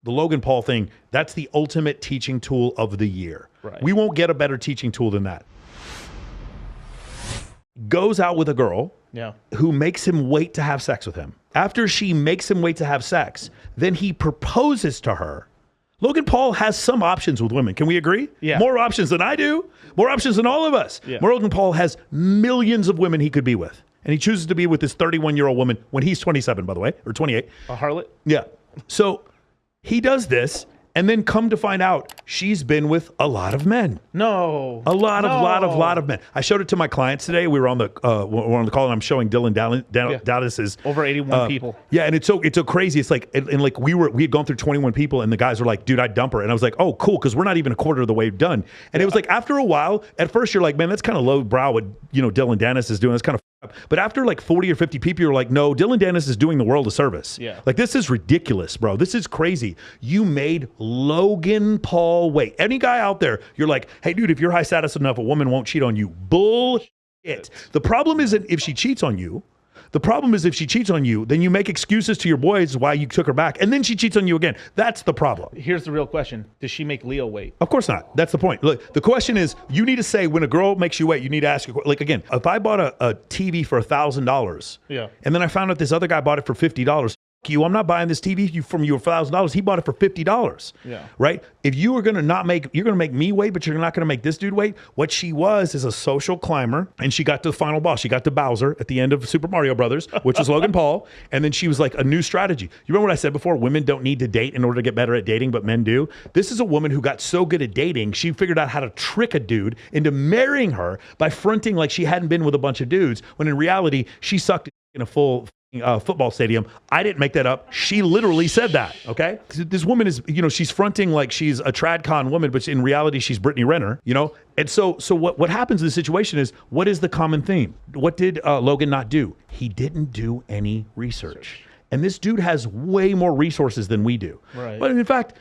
The Logan Paul thing, that's the ultimate teaching tool of the year. Right. We won't get a better teaching tool than that. Goes out with a girl who makes him wait to have sex with him. After she makes him wait to have sex, then he proposes to her. Logan Paul has some options with women. Can we agree? Yeah. More options than I do. More options than all of us. Yeah. Logan Paul has millions of women he could be with. And he chooses to be with this 31-year-old woman when he's 27, by the way, or 28. A harlot? Yeah. So he does this, and then come to find out she's been with a lot of men. No. A lot of men. I showed it to my clients today. We were on the call, and I'm showing Dillon Danis' over 81 people. Yeah, and it's so crazy. It's like and like we had gone through 21 people, and the guys were like, "Dude, I'd dump her," and I was like, "Oh, cool," because we're not even a quarter of the way done. And it was like after a while, at first you're like, "Man, that's kind of low brow what Dillon Danis is doing. That's kind of." But after like 40 or 50 people, you're like, no, Dillon Danis is doing the world a service. Yeah. Like, this is ridiculous, bro. This is crazy. You made Logan Paul wait. Any guy out there, you're like, hey, dude, if you're high status enough, a woman won't cheat on you. Bullshit. The problem isn't if she cheats on you. The problem is if she cheats on you, then you make excuses to your boys why you took her back, and then she cheats on you again. That's the problem. Here's the real question. Does she make Leo wait? Of course not. That's the point. Look, the question is, you need to say when a girl makes you wait, you need to ask her, like, again, if I bought a TV for $1,000, and then I found out this other guy bought it for $50, you, I'm not buying this TV from you for $1,000. He bought it for $50. Yeah. Right? If you are going to you're going to make me wait, but you're not going to make this dude wait. What she was is a social climber, and she got to the final boss. She got to Bowser at the end of Super Mario Brothers, which was Logan Paul. And then she was like a new strategy. You remember what I said before? Women don't need to date in order to get better at dating, but men do. This is a woman who got so good at dating, she figured out how to trick a dude into marrying her by fronting like she hadn't been with a bunch of dudes, when in reality, she sucked in a full football stadium. I didn't make that up. She literally said that, okay? This woman is, she's fronting like she's a TradCon woman, but in reality, she's Brittany Renner, And so what happens in this situation is, what is the common theme? What did Logan not do? He didn't do any research. And this dude has way more resources than we do. Right. But in fact,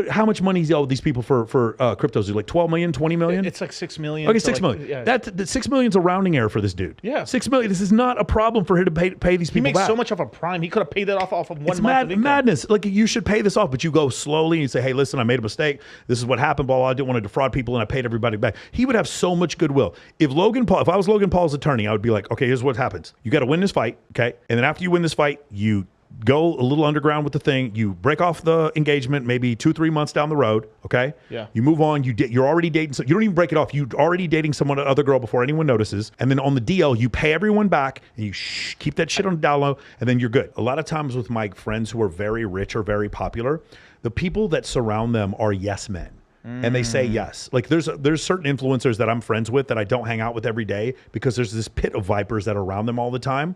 how much money is these people for cryptos? Like 12 million, 20 million? It's like 6 million. Okay, 6 million. Yeah. That 6 million's a rounding error for this dude. Yeah. 6 million. This is not a problem for him to pay these people He makes back. so much off a prime. He could have paid that off of one It's month of income. madness. Like, you should pay this off, but you go slowly and you say, hey, listen, I made a mistake. This is what happened, blah, blah. I didn't want to defraud people, and I paid everybody back. He would have so much goodwill. If I was Logan Paul's attorney, I would be like, okay, here's what happens. You got to win this fight, okay? And then after you win this fight, you go a little underground with the thing. You break off the engagement maybe 2-3 months down the road, okay? Yeah. You move on. You're already dating. So you don't even break it off. You're already dating other girl before anyone notices. And then on the DL, you pay everyone back, and you keep that shit on the down low, and then you're good. A lot of times with my friends who are very rich or very popular, the people that surround them are yes men. And they say yes. Like, there's certain influencers that I'm friends with that I don't hang out with every day, because there's this pit of vipers that are around them all the time.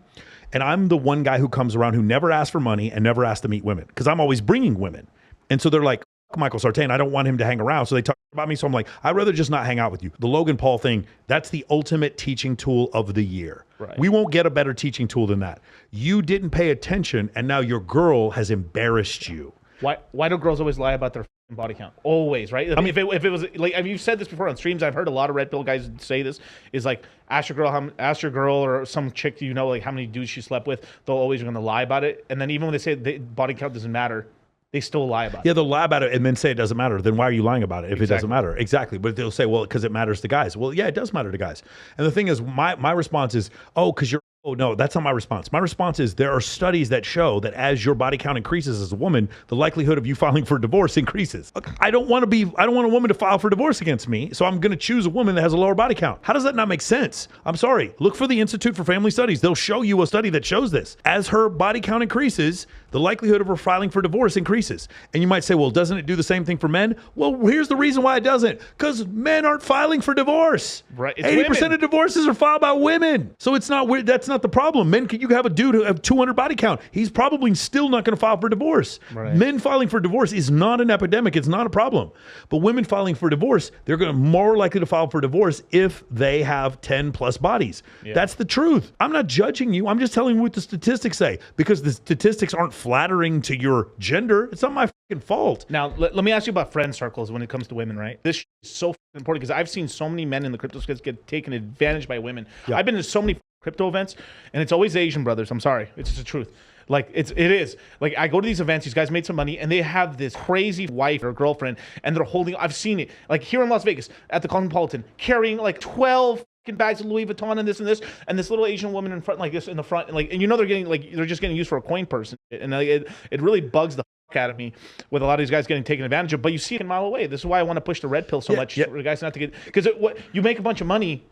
And I'm the one guy who comes around who never asks for money and never asks to meet women, because I'm always bringing women. And so they're like, Michael Sartain, I don't want him to hang around. So they talk about me. So I'm like, I'd rather just not hang out with you. The Logan Paul thing, that's the ultimate teaching tool of the year. Right. We won't get a better teaching tool than that. You didn't pay attention, and now your girl has embarrassed you. Why do girls always lie about their body count? Always, right? I mean, if it was like, you've said this before on streams. I've heard a lot of red pill guys say this. Is like, ask your girl or some chick like how many dudes she slept with. They'll always going to lie about it. And then even when they say body count doesn't matter, they still lie about it. Yeah, they'll lie about it and then say it doesn't matter. Then why are you lying about it if it doesn't matter? Exactly. But they'll say, well, because it matters to guys. Well, yeah, it does matter to guys. And the thing is, my response is, because you're. Oh, no, that's not my response. My response is, there are studies that show that as your body count increases as a woman, the likelihood of you filing for divorce increases. I don't want a woman to file for divorce against me, so I'm going to choose a woman that has a lower body count. How does that not make sense? I'm sorry. Look for the Institute for Family Studies. They'll show you a study that shows this. As her body count increases, the likelihood of her filing for divorce increases. And you might say, well, doesn't it do the same thing for men? Well, here's the reason why it doesn't. Because men aren't filing for divorce. Right. 80% of divorces are filed by women. So it's not weird. That's not the problem. Men, you have a dude who have 200 body count. He's probably still not going to file for divorce. Right. Men filing for divorce is not an epidemic. It's not a problem. But women filing for divorce, they're going to more likely to file for divorce if they have 10 plus bodies. Yeah. That's the truth. I'm not judging you. I'm just telling you what the statistics say, because the statistics aren't flattering to your gender. It's not my fucking fault. Now, let me ask you about friend circles when it comes to women, right? This is so important, because I've seen so many men in the crypto space get taken advantage by women. Yeah. I've been to so many crypto events, and it's always Asian brothers. I'm sorry. It's just the truth. Like it is. Like I go to these events, these guys made some money, and they have this crazy wife or girlfriend, and they're holding. I've seen it, like here in Las Vegas at the Cosmopolitan, carrying like 12 fucking bags of Louis Vuitton and this little Asian woman in front, like this in the front, and you know they're just getting used for a coin purse, and it really bugs the fuck out of me with a lot of these guys getting taken advantage of. But you see it a mile away. This is why I want to push the red pill so much for the guys not to get, because you make a bunch of money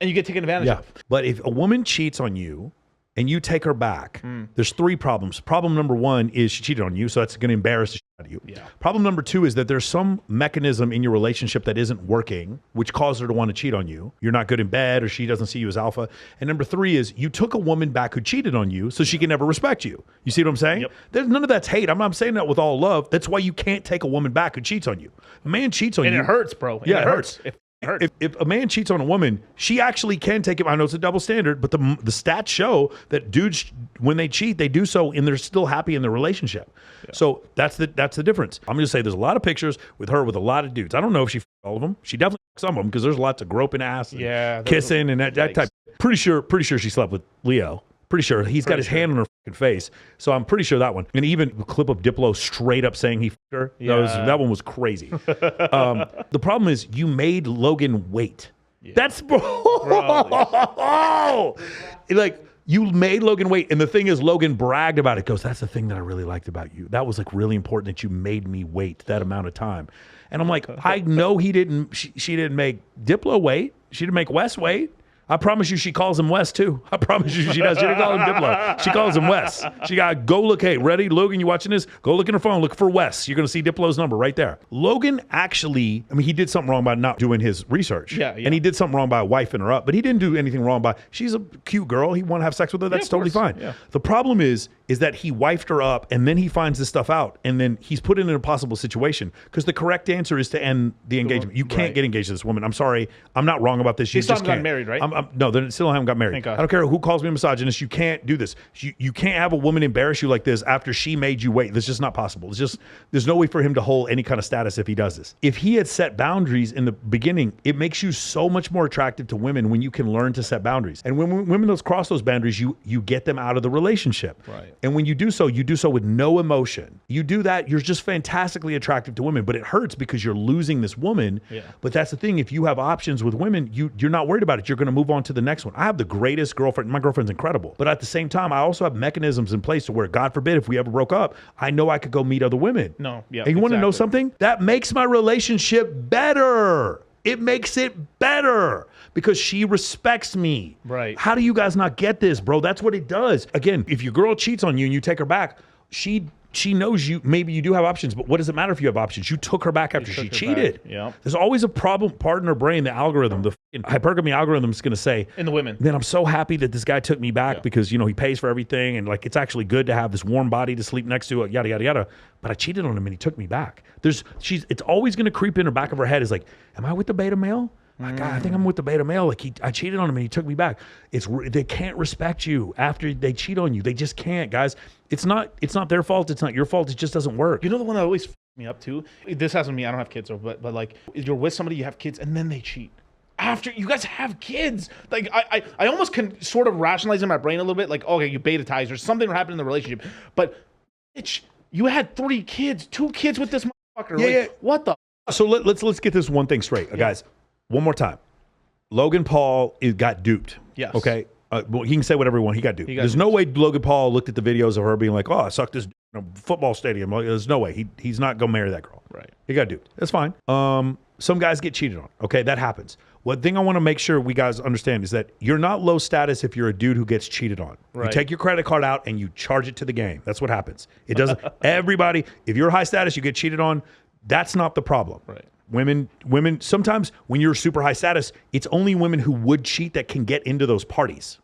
and you get taken advantage of. But if a woman cheats on you and you take her back, there's 3 problems. Problem number 1 is she cheated on you, so that's going to embarrass the shit out of you. Yeah. Problem number 2 is that there's some mechanism in your relationship that isn't working, which caused her to want to cheat on you. You're not good in bed, or she doesn't see you as alpha. And number 3 is you took a woman back who cheated on you, so she can never respect you. You see what I'm saying? There's none of that's hate. I'm not saying that with all love. That's why you can't take a woman back who cheats on you. A man cheats on you. And it hurts, bro. Yeah, it hurts. If a man cheats on a woman, she actually can take it. I know it's a double standard, but the stats show that dudes, when they cheat, they do so and they're still happy in their relationship. Yeah. So that's the difference. I'm going to say there's a lot of pictures with her with a lot of dudes. I don't know if she f***ed all of them. She definitely f***ed some of them because there's lots of groping ass and kissing and that type. Pretty sure she slept with Leo. Pretty sure he's got his hand on her fucking face. So I'm pretty sure that one. And even a clip of Diplo straight up saying he f***ed her. Yeah. That one was crazy. The problem is you made Logan wait. Yeah. That's like you made Logan wait. And the thing is, Logan bragged about it. Goes, that's the thing that I really liked about you. That was like really important that you made me wait that amount of time. And I'm like, I know she didn't make Diplo wait. She didn't make Wes wait. I promise you she calls him Wes too. I promise you she does. She didn't call him Diplo. She calls him Wes. She got, go look, hey, ready? Logan, you watching this? Go look in her phone. Look for Wes. You're going to see Diplo's number right there. Logan actually, I mean, he did something wrong by not doing his research. Yeah. And he did something wrong by wifing her up, but he didn't do anything wrong by, she's a cute girl. He want to have sex with her. That's totally fine. Yeah. The problem is that he wifed her up and then he finds this stuff out and then he's put in an impossible situation because the correct answer is to end the engagement. You can't get engaged to this woman. I'm sorry. I'm not wrong about this. You still just haven't gotten married, right? No, they still haven't got married. I don't care who calls me a misogynist. You can't do this. You can't have a woman embarrass you like this after she made you wait. That's just not possible. There's no way for him to hold any kind of status if he does this. If he had set boundaries in the beginning, it makes you so much more attractive to women when you can learn to set boundaries. And when women cross those boundaries, you get them out of the relationship. Right. And when you do so with no emotion. You do that, you're just fantastically attractive to women, but it hurts because you're losing this woman. Yeah. But that's the thing. If you have options with women, you're not worried about it. You're going to move on to the next one. I have the greatest girlfriend. My girlfriend's incredible. But at the same time, I also have mechanisms in place to where, God forbid, if we ever broke up, I know I could go meet other women. No, yeah. And you want to know something? That makes my relationship better. It makes it better because she respects me. Right. How do you guys not get this, bro? That's what it does. Again, if your girl cheats on you and you take her back, she knows you. Maybe you do have options, but what does it matter if you have options? You took her back after she cheated. Yeah. There's always a problem part in her brain, the algorithm, the hypergamy algorithm is going to say, in the women, then I'm so happy that this guy took me back because, he pays for everything. And like, it's actually good to have this warm body to sleep next to, yada, yada, yada. But I cheated on him and he took me back. It's always going to creep in the back of her head is like, am I with the beta male? God, I think I'm with the beta male. Like I cheated on him and he took me back. They can't respect you after they cheat on you. They just can't, guys. It's not their fault. It's not your fault. It just doesn't work. You know the one that always f***ed me up too? This hasn't me. I don't have kids, but like you're with somebody, you have kids, and then they cheat. After you guys have kids, like I almost can sort of rationalize in my brain a little bit, like, okay, you beta ties or something happened in the relationship, but bitch, you had 3 kids, 2 kids with this motherfucker. Yeah, like, what the? So let's get this one thing straight, guys. One more time. Logan Paul got duped. Yes. Okay. Well, he can say whatever he wants. He got duped. There's no way Logan Paul looked at the videos of her being like, "Oh, I sucked this football stadium." There's no way. He's not gonna marry that girl. Right. He got duped. That's fine. Some guys get cheated on. Okay, that happens. One thing I want to make sure we guys understand is that you're not low status if you're a dude who gets cheated on. Right. You take your credit card out and you charge it to the game. That's what happens. It doesn't. Everybody. If you're high status, you get cheated on. That's not the problem. Right. Women, sometimes when you're super high status, it's only women who would cheat that can get into those parties.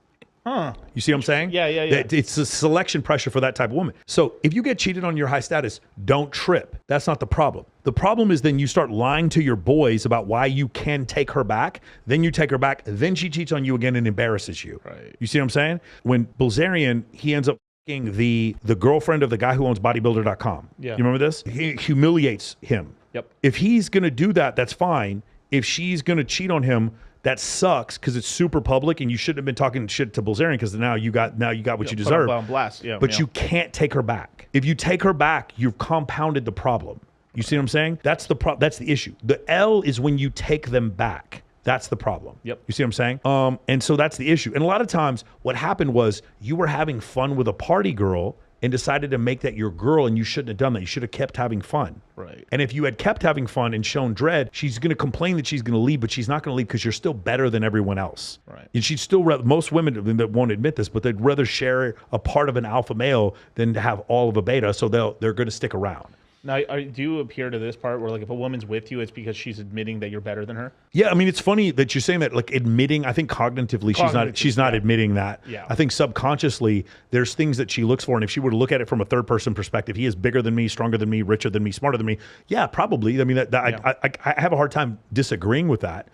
Huh. You see what I'm saying? Yeah. It's a selection pressure for that type of woman. So if you get cheated on your high status, don't trip. That's not the problem. The problem is then you start lying to your boys about why you can take her back. Then you take her back. Then she cheats on you again and embarrasses you. Right. You see what I'm saying? When Bilzerian, he ends up the girlfriend of the guy who owns bodybuilder.com. Yeah. You remember this? He humiliates him. Yep. If he's going to do that, that's fine. If she's going to cheat on him, that sucks because it's super public, and you shouldn't have been talking shit to Bilzerian because now you got what you Put deserve. her on blast. Yeah, But you can't take her back. If you take her back, you've compounded the problem. You see what I'm saying? That's the issue. The L is when you take them back. That's the problem. Yep. You see what I'm saying? And so that's the issue. And a lot of times what happened was you were having fun with a party girl and decided to make that your girl, and you shouldn't have done that. You should have kept having fun. Right. And if you had kept having fun and shown dread, she's going to complain that she's going to leave, but she's not going to leave because you're still better than everyone else. Right. And she'd still most women that won't admit this, but they'd rather share a part of an alpha male than to have all of a beta. So they're going to stick around. Now, do you appear to this part where, like, if a woman's with you, it's because she's admitting that you're better than her? Yeah, I mean, it's funny that you're saying that, like, admitting. I think cognitively she's not admitting that. Yeah. I think subconsciously there's things that she looks for, and if she were to look at it from a third person perspective, he is bigger than me, stronger than me, richer than me, smarter than me. Yeah, probably. I mean, I have a hard time disagreeing with that.